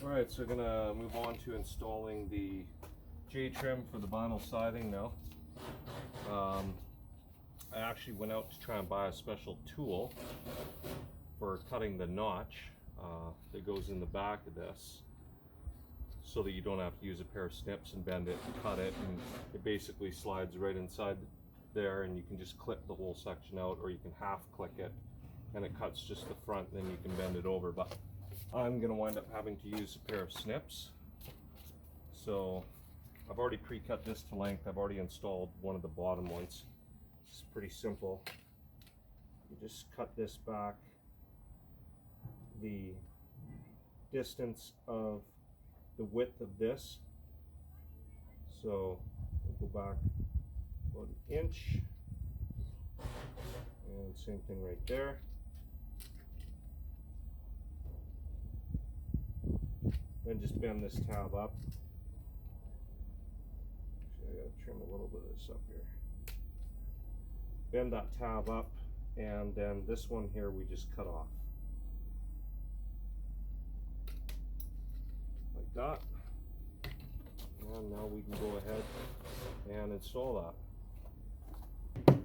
Alright, so we're gonna move on to installing the J-trim for the vinyl siding now. I actually went out to try and buy a special tool for cutting the notch that goes in the back of this, so that you don't have to use a pair of snips and bend it and cut it, and it basically slides right inside there, and you can just clip the whole section out, or you can half click it and it cuts just the front, and then you can bend it over. But I'm going to wind up having to use a pair of snips. So I've already pre-cut this to length. I've already installed one of the bottom ones. It's pretty simple. You just cut this back the distance of the width of this. So we'll go back about an inch, and same thing right there. Then just bend this tab up. Actually, I gotta trim a little bit of this up here. Bend that tab up, and then this one here we just cut off. Like that. And now we can go ahead and install that.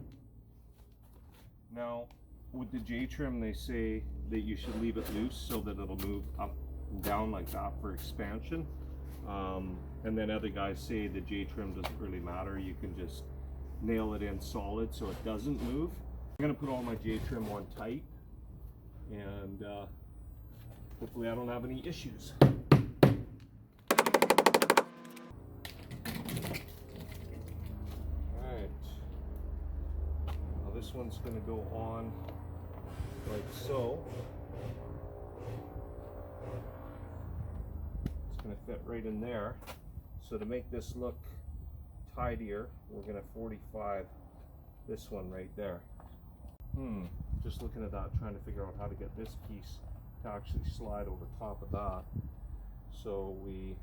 Now, with the J-trim, they say that you should leave it loose so that it'll move up and down like that for expansion. And then other guys say the J-trim doesn't really matter. You can just nail it in solid so it doesn't move. I'm gonna put all my J-trim on tight, and hopefully I don't have any issues. Alright, now this one's gonna go on like so. It's gonna fit right in there. So to make this look tidier, we're gonna 45 this one right there. Just looking at that, trying to figure out how to get this piece to actually slide over top of that. So we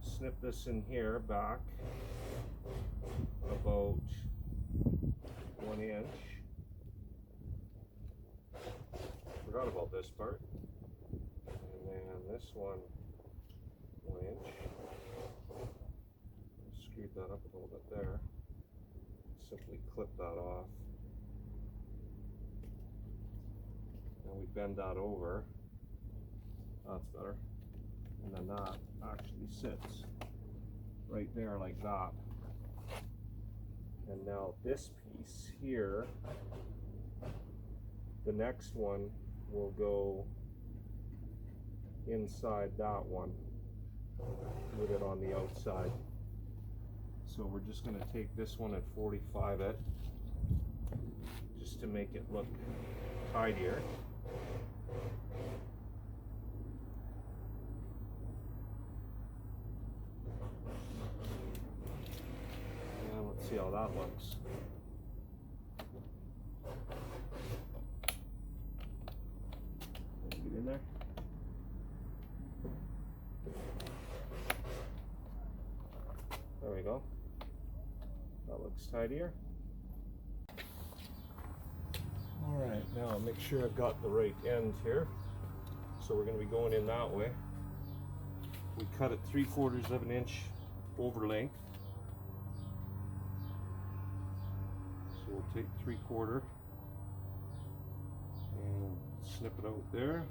snip this in here back about 1 inch. Forgot about this part. And then this one, 1 inch. Screwed that up a little bit there. Simply clip that off. And we bend that over. That's better. And then that actually sits right there like that. And now this piece here, the next one will go inside that one with it on the outside. So we're just going to take this one and 45 it, just to make it look tidier. And let's see how that looks. Get in there. There we go. That looks tidier. Alright, now make sure I've got the right end here. So we're going to be going in that way. We cut it 3/4 of an inch over length. So we'll take 3/4 and snip it out there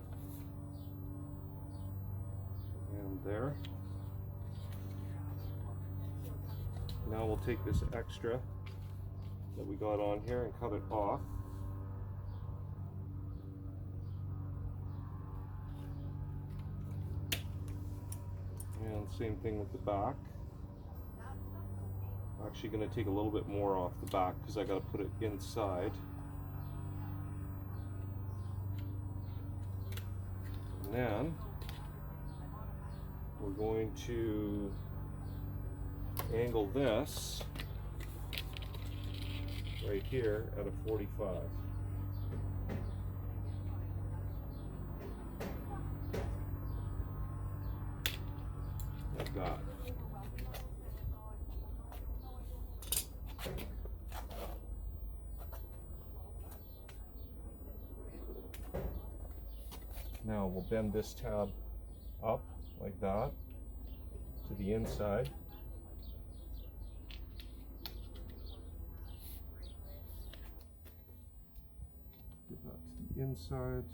and there. Now we'll take this extra that we got on here and cut it off. And same thing with the back. I'm actually going to take a little bit more off the back because I got to put it inside. And then we're going to angle this right here at a 45. Like that. Now we'll bend this tab up like that to the inside. Get that to the inside.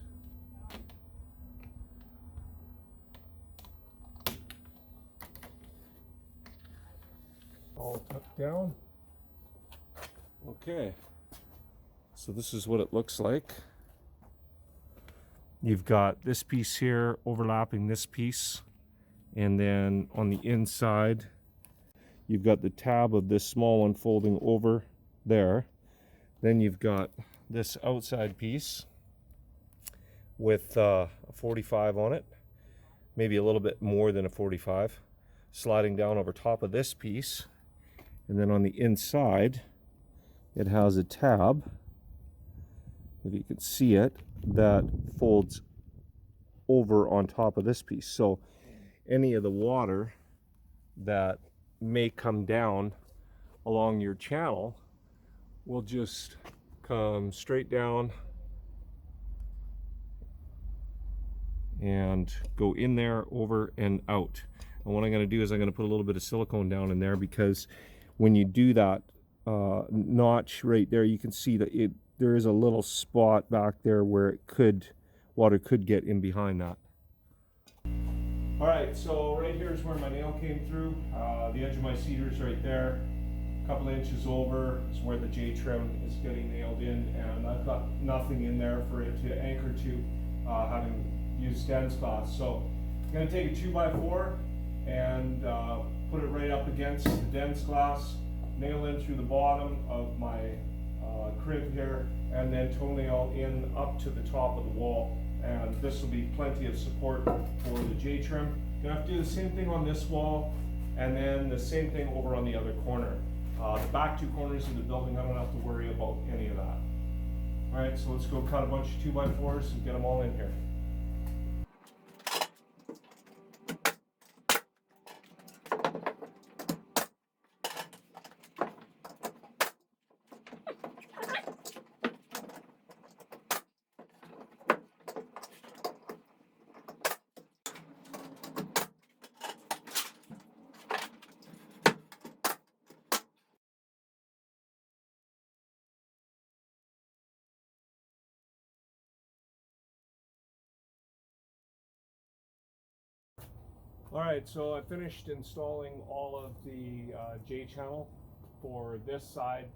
All tucked down. Okay, so this is what it looks like. You've got this piece here overlapping this piece, and then on the inside you've got the tab of this small one folding over there. Then you've got this outside piece with a 45 on it, maybe a little bit more than a 45, sliding down over top of this piece. And then on the inside it has a tab, if you can see it, that folds over on top of this piece. So any of the water that may come down along your channel will just come straight down and go in there, over and out. And what I'm going to do is I'm going to put a little bit of silicone down in there, because when you do that notch right there, you can see that there is a little spot back there where water could get in behind that. All right, so right here is where my nail came through. The edge of my cedar is right there. A couple inches over is where the J-trim is getting nailed in, and I've got nothing in there for it to anchor to, having used Den's glass. So I'm going to take a 2x4 and put it right up against the Den's glass, nail in through the bottom of my crib here, and then toenail in up to the top of the wall. And this will be plenty of support for the J-trim. Gonna have to do the same thing on this wall, and then the same thing over on the other corner. The back two corners of the building, I don't have to worry about any of that. All right, so let's go cut a bunch of 2x4s and get them all in here. All right, so I finished installing all of the J-channel for this side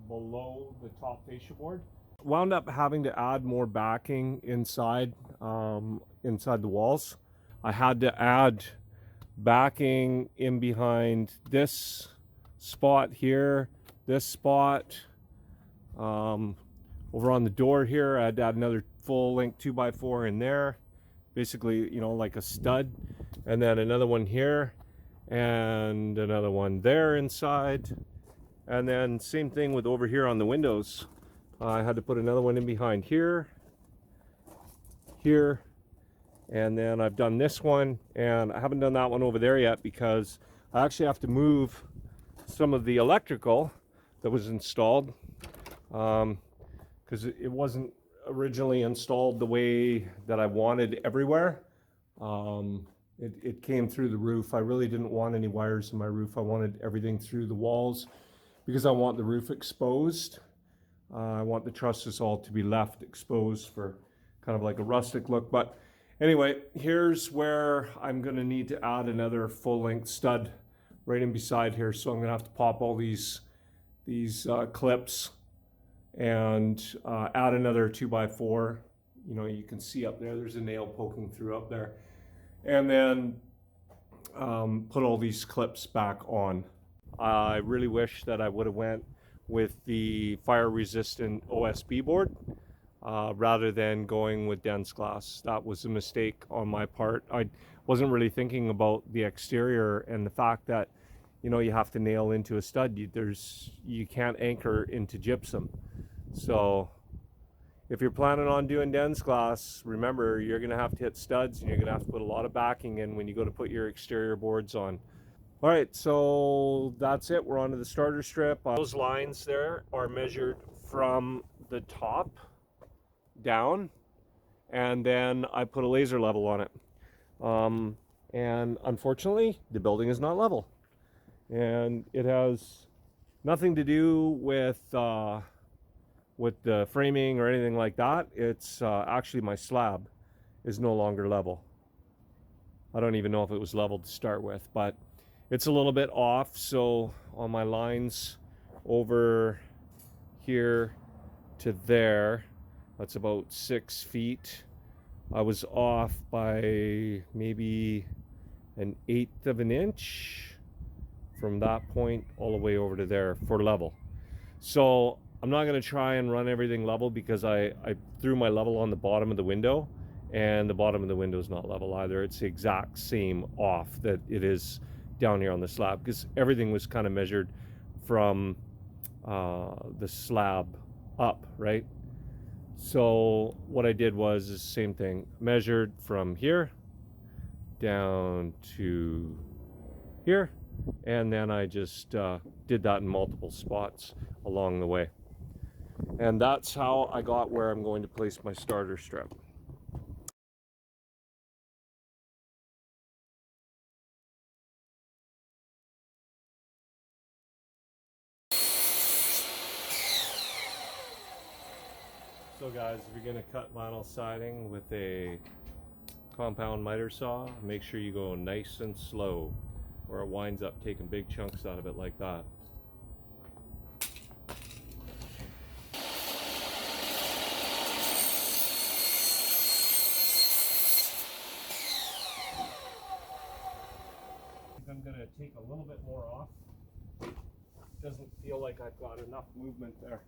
below the top fascia board. Wound up having to add more backing inside the walls. I had to add backing in behind this spot here, this spot. Over on the door here, I had to add another full length 2x4 in there. Basically, you know, like a stud. And then another one here, and another one there inside. And then same thing with over here on the windows. I had to put another one in behind here, here, and then I've done this one, and I haven't done that one over there yet because I actually have to move some of the electrical that was installed, because it wasn't originally installed the way that I wanted everywhere. It came through the roof. I really didn't want any wires in my roof. I wanted everything through the walls because I want the roof exposed. I want the trusses all to be left exposed for kind of like a rustic look. But anyway, here's where I'm going to need to add another full-length stud right in beside here. So I'm going to have to pop all these clips and add another 2x4. You know, you can see up there's a nail poking through up there. And then put all these clips back on. I really wish that I would have went with the fire resistant OSB board rather than going with Den's glass. That was a mistake on my part. I wasn't really thinking about the exterior and the fact that, you know, you have to nail into a stud. You can't anchor into gypsum. So if you're planning on doing Den's glass, remember you're going to have to hit studs, and you're going to have to put a lot of backing in when you go to put your exterior boards on. All right, so that's it. We're onto the starter strip. Those lines there are measured from the top down, and then I put a laser level on it. And unfortunately, the building is not level. And it has nothing to do with the framing or anything like that. It's actually my slab is no longer level. I don't even know if it was level to start with, but it's a little bit off. So on my lines over here to there, that's about 6 feet. I was off by maybe 1/8 of an inch from that point all the way over to there for level. So I'm not going to try and run everything level because I threw my level on the bottom of the window, and the bottom of the window is not level either. It's the exact same off that it is down here on the slab, because everything was kind of measured from the slab up, right? So what I did was the same thing, measured from here down to here, and then I just did that in multiple spots along the way. And that's how I got where I'm going to place my starter strip. So guys, if you're going to cut vinyl siding with a compound miter saw, make sure you go nice and slow, or it winds up taking big chunks out of it like that. I'm going to take a little bit more off. Doesn't feel like I've got enough movement there.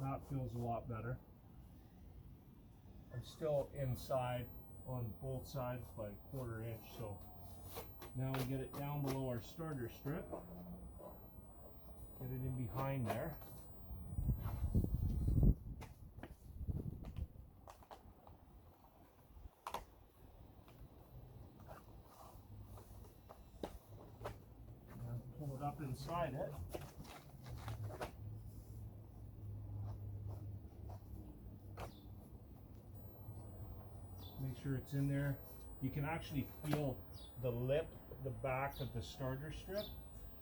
That feels a lot better. I'm still inside on both sides by 1/4 inch, so now we get it down below our starter strip. Get it in behind there. And pull it up inside it. Make sure it's in there. You can actually feel the lip, the back of the starter strip,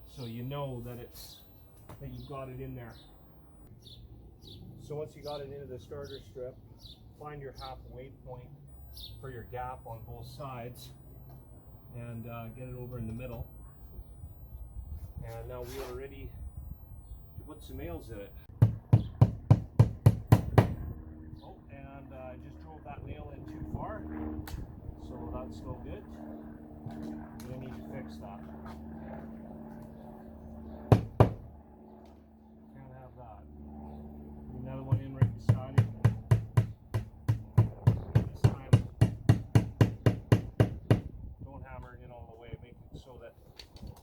so you know that you've got it in there. So once you got it into the starter strip, find your halfway point for your gap on both sides, and get it over in the middle. And now we are ready to put some nails in it. Oh, and I just drove that nail in too far, so that's no good. We need to fix that. Can't have that. Another one in right beside it. This time, don't hammer it in all the way. Make it so that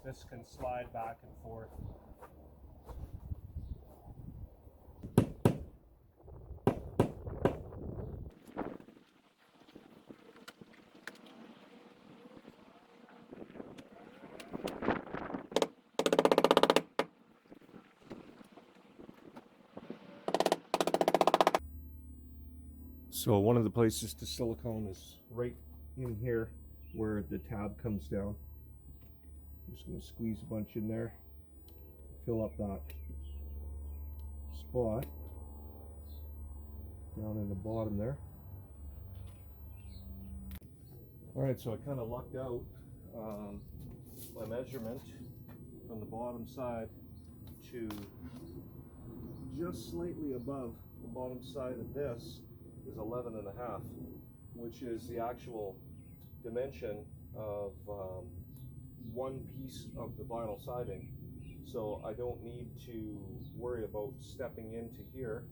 this can slide back and forth. So one of the places to silicone is right in here where the tab comes down. I'm just going to squeeze a bunch in there, fill up that spot down in the bottom there. Alright, so I kind of lucked out. My measurement from the bottom side to just slightly above the bottom side of this is 11.5, which is the actual dimension of one piece of the vinyl siding. So I don't need to worry about stepping into here.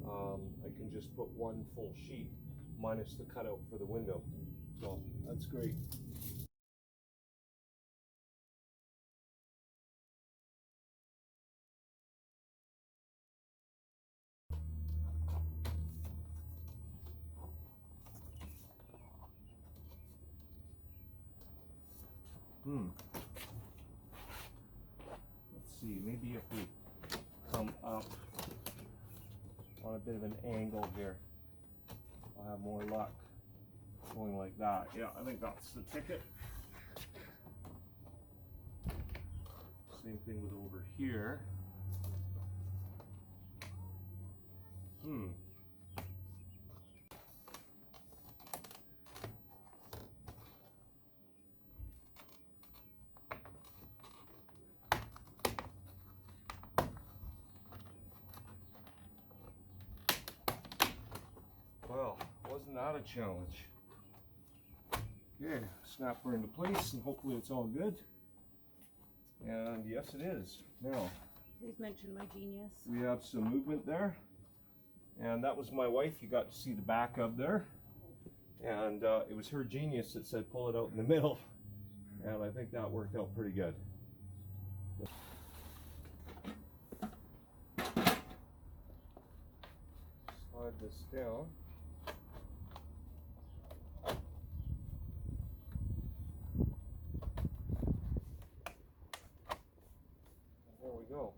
I can just put one full sheet minus the cutout for the window. So that's great. Let's see, maybe if we come up on a bit of an angle here. I'll have more luck going like that. Yeah, I think that's the ticket. Same thing with over here. Well, wasn't that a challenge? Okay, snap her into place and hopefully it's all good. And yes, it is. Now, Please mention my genius. we have some movement there. And that was my wife. You got to see the back of there. And it was her genius that said pull it out in the middle. And I think that worked out pretty good. Slide this down. There we go.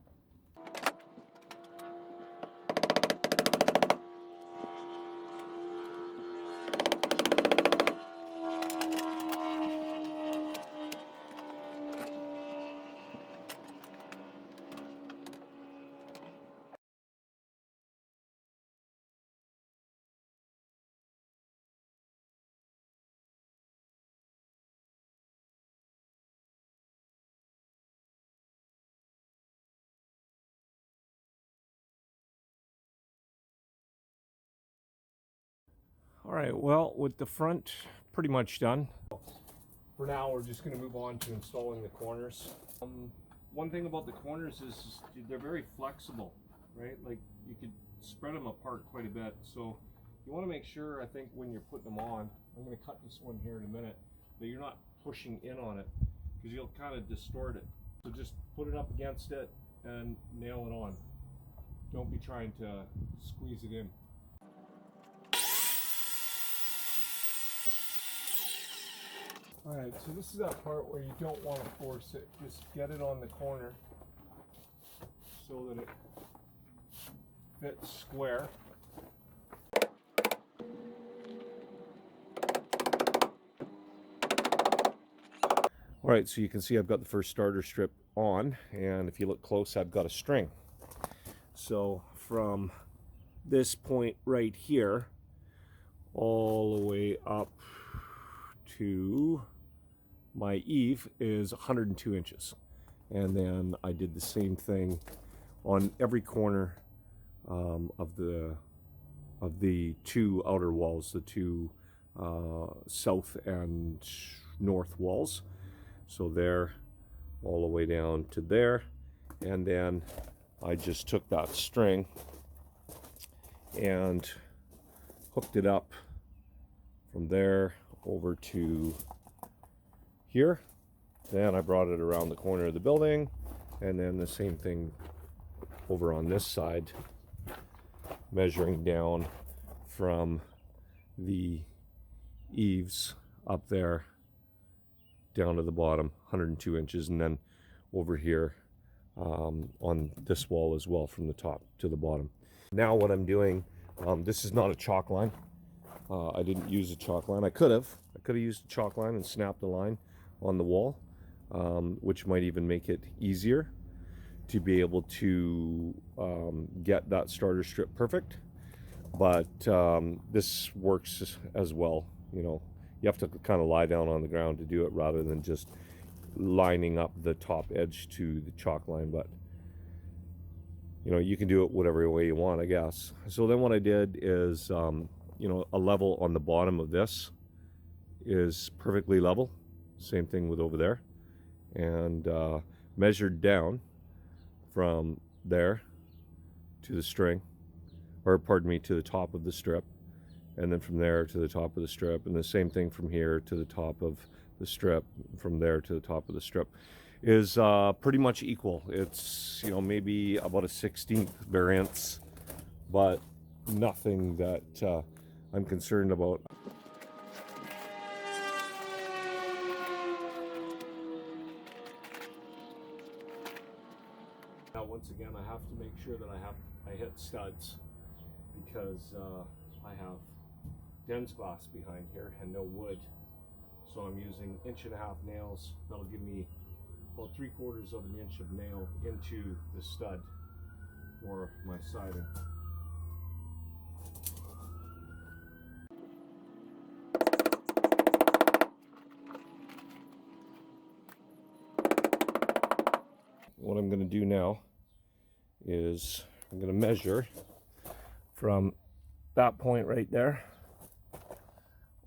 All right, well, with the front pretty much done. For now, we're just going to move on to installing the corners. One thing about the corners is they're very flexible, right? Like you could spread them apart quite a bit. So you want to make sure, I think, when you're putting them on, I'm going to cut this one here in a minute, that you're not pushing in on it because you'll kind of distort it. So just put it up against it and nail it on. Don't be trying to squeeze it in. Alright, so this is that part where you don't want to force it. Just get it on the corner so that it fits square. Alright, so you can see I've got the first starter strip on, and if you look close, I've got a string. So from this point right here all the way up to my eave is 102 inches, and then I did the same thing on every corner of the two outer walls, the two south and north walls. So there, all the way down to there, and then I just took that string and hooked it up from there over to here. Then I brought it around the corner of the building, and then the same thing over on this side, measuring down from the eaves up there down to the bottom, 102 inches, and then over here on this wall as well, from the top to the bottom. Now what I'm doing, this is not a chalk line. I didn't use a chalk line. I could have used a chalk line and snapped a line on the wall, which might even make it easier to be able to get that starter strip perfect. But this works as well. You know, you have to kind of lie down on the ground to do it rather than just lining up the top edge to the chalk line. But you know, you can do it whatever way you want, I guess. So then what I did is, you know, a level on the bottom of this is perfectly level. Same thing with over there. And measured down from there to the string, or pardon me, to the top of the strip. And then from there to the top of the strip. And the same thing from here to the top of the strip, from there to the top of the strip, is pretty much equal. It's, you know, maybe about a 16th variance, but nothing that I'm concerned about. Now once again, I have to make sure that I hit studs, because I have Den's glass behind here and no wood. So I'm using 1.5 inch nails. That'll give me about 3/4 of an inch of nail into the stud for my siding. What I'm going to do now is I'm going to measure from that point right there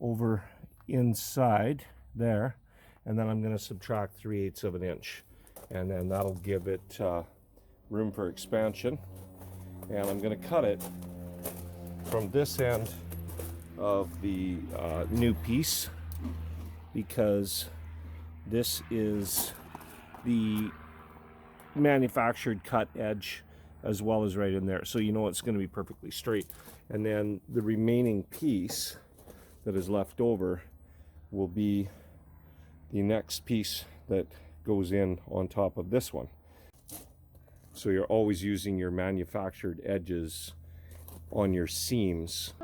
over inside there, and then I'm going to subtract 3/8 of an inch, and then that'll give it room for expansion. And I'm going to cut it from this end of the new piece, because this is the manufactured cut edge as well as right in there, so you know it's going to be perfectly straight. And then the remaining piece that is left over will be the next piece that goes in on top of this one. So you're always using your manufactured edges on your seams.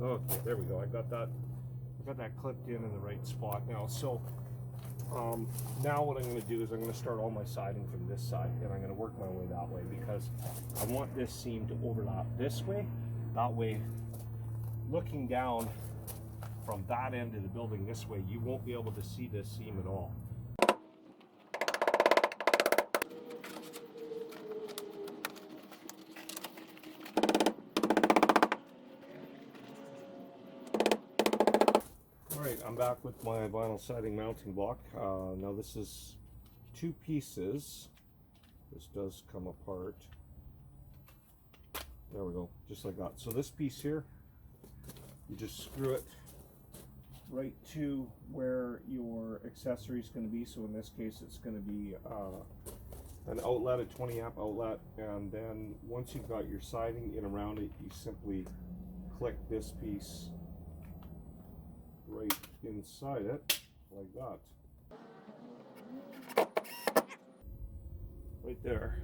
Okay, there we go. I got that clipped in the right spot now. So now what I'm going to do is I'm going to start all my siding from this side, and I'm going to work my way that way, because I want this seam to overlap this way. That way, looking down from that end of the building this way, you won't be able to see this seam at all. Alright, I'm back with my vinyl siding mounting block. Now this is 2 pieces. This does come apart. There we go, just like that. So this piece here, you just screw it right to where your accessory is going to be. So in this case, it's going to be an outlet, a 20 amp outlet. And then once you've got your siding in around it, you simply click this piece right inside it, like that. Right there.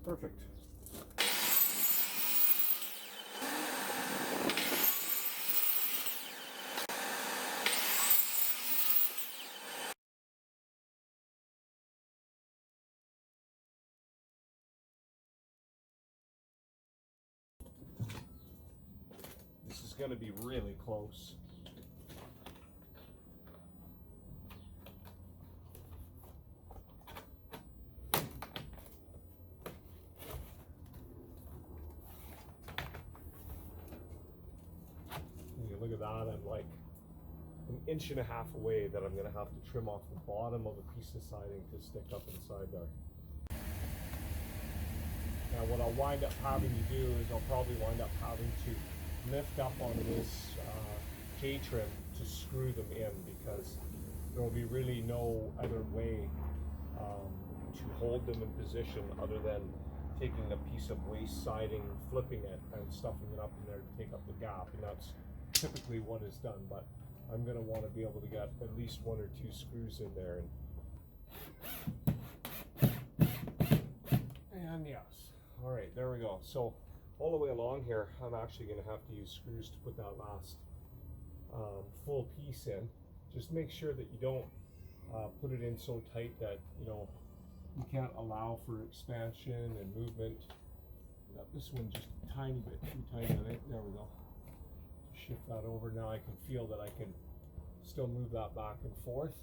Perfect. This is going to be really close. Look at that, I'm like 1.5 inches away that I'm going to have to trim off the bottom of a piece of siding to stick up inside there. Now what I'll wind up having to do is I'll probably wind up having to lift up on this J-trim to screw them in, because there will be really no other way to hold them in position other than taking a piece of waste siding, flipping it, and stuffing it up in there to take up the gap. And that's typically what is done, but I'm going to want to be able to get at least 1 or 2 screws in there. And yes, all right, there we go. So all the way along here, I'm actually going to have to use screws to put that last full piece in. Just make sure that you don't put it in so tight that you can't allow for expansion and movement. Got this one just a tiny bit too tight on it. There we go. Shift that over. Now I can feel that I can still move that back and forth.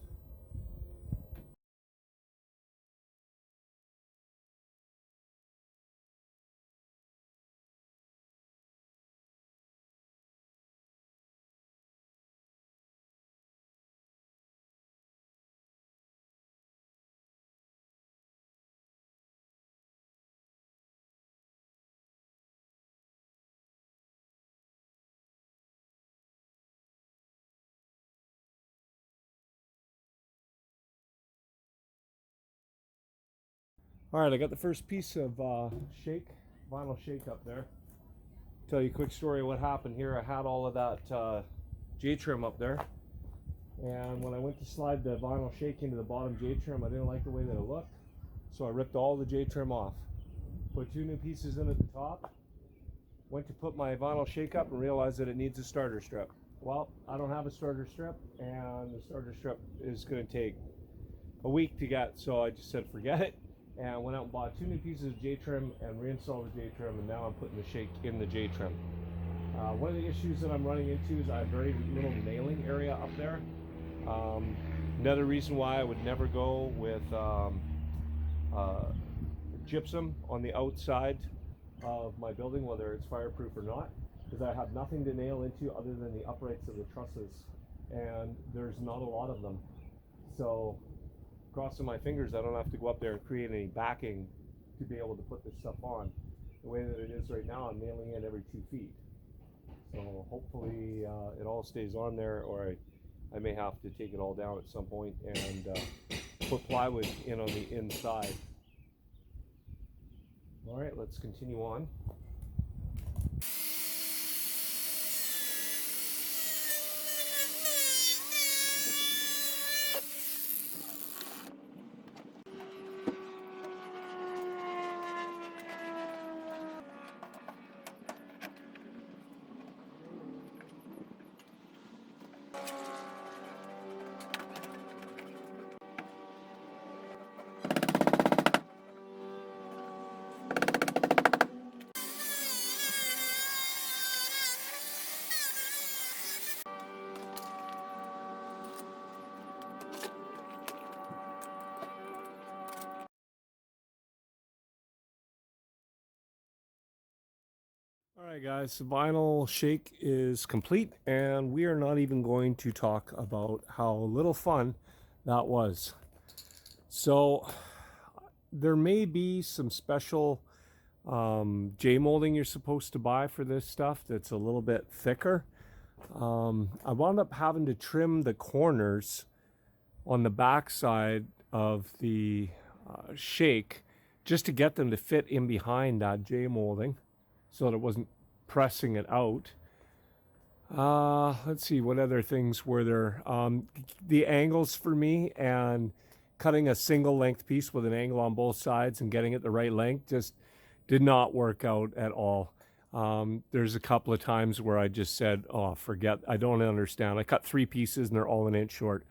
All right, I got the first piece of vinyl shake up there. Tell you a quick story of what happened here. I had all of that J-trim up there, and when I went to slide the vinyl shake into the bottom J-trim, I didn't like the way that it looked, so I ripped all the J-trim off. Put 2 new pieces in at the top. Went to put my vinyl shake up and realized that it needs a starter strip. Well, I don't have a starter strip, and the starter strip is going to take a week to get, so I just said forget it, and went out and bought 2 new pieces of J-trim and reinstalled the J-trim, and now I'm putting the shake in the J-trim. One of the issues that I'm running into is I have very little nailing area up there. Another reason why I would never go with gypsum on the outside of my building, whether it's fireproof or not, is I have nothing to nail into other than the uprights of the trusses, and there's not a lot of them. So crossing my fingers I don't have to go up there and create any backing to be able to put this stuff on. The way that it is right now, I'm nailing in every 2 feet. So hopefully it all stays on there, or I may have to take it all down at some point and put plywood in on the inside. All right, let's continue on. Alright guys, the vinyl shake is complete, and we are not even going to talk about how little fun that was. So there may be some special J-molding you're supposed to buy for this stuff that's a little bit thicker. I wound up having to trim the corners on the back side of the shake just to get them to fit in behind that J-molding, so that it wasn't pressing it out. Let's see, what other things were there? The angles for me, and cutting a single length piece with an angle on both sides and getting it the right length just did not work out at all. There's a couple of times where I just said, oh, forget, I don't understand. I cut 3 pieces and they're all 1 inch short.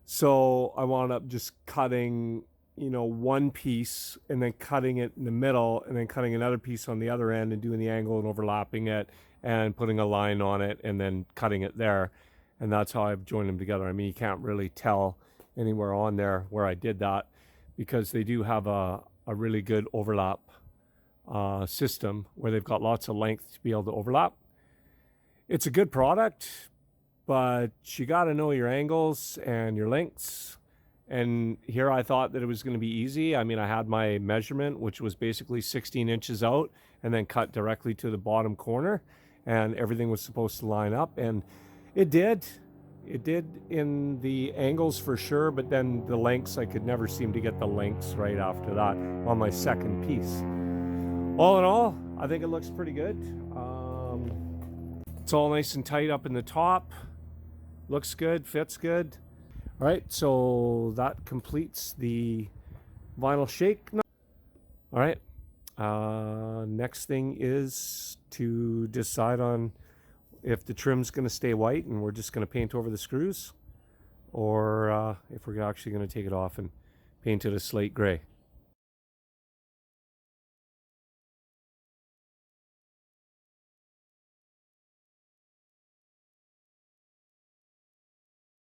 So I wound up just cutting, you know, 1 piece and then cutting it in the middle and then cutting another piece on the other end and doing the angle and overlapping it and putting a line on it and then cutting it there. And that's how I've joined them together. I mean, you can't really tell anywhere on there where I did that, because they do have a really good overlap system where they've got lots of length to be able to overlap. It's a good product, but you got to know your angles and your lengths. And here I thought that it was going to be easy. I mean, I had my measurement, which was basically 16 inches out, and then cut directly to the bottom corner, and everything was supposed to line up, and it did. It did in the angles for sure, but then the lengths, I could never seem to get the lengths right after that on my second piece. All in all, I think it looks pretty good. It's all nice and tight up in the top. Looks good, fits good. All right, so that completes the vinyl shake. All right, next thing is to decide on if the trim's going to stay white and we're just going to paint over the screws, or if we're actually going to take it off and paint it a slate gray.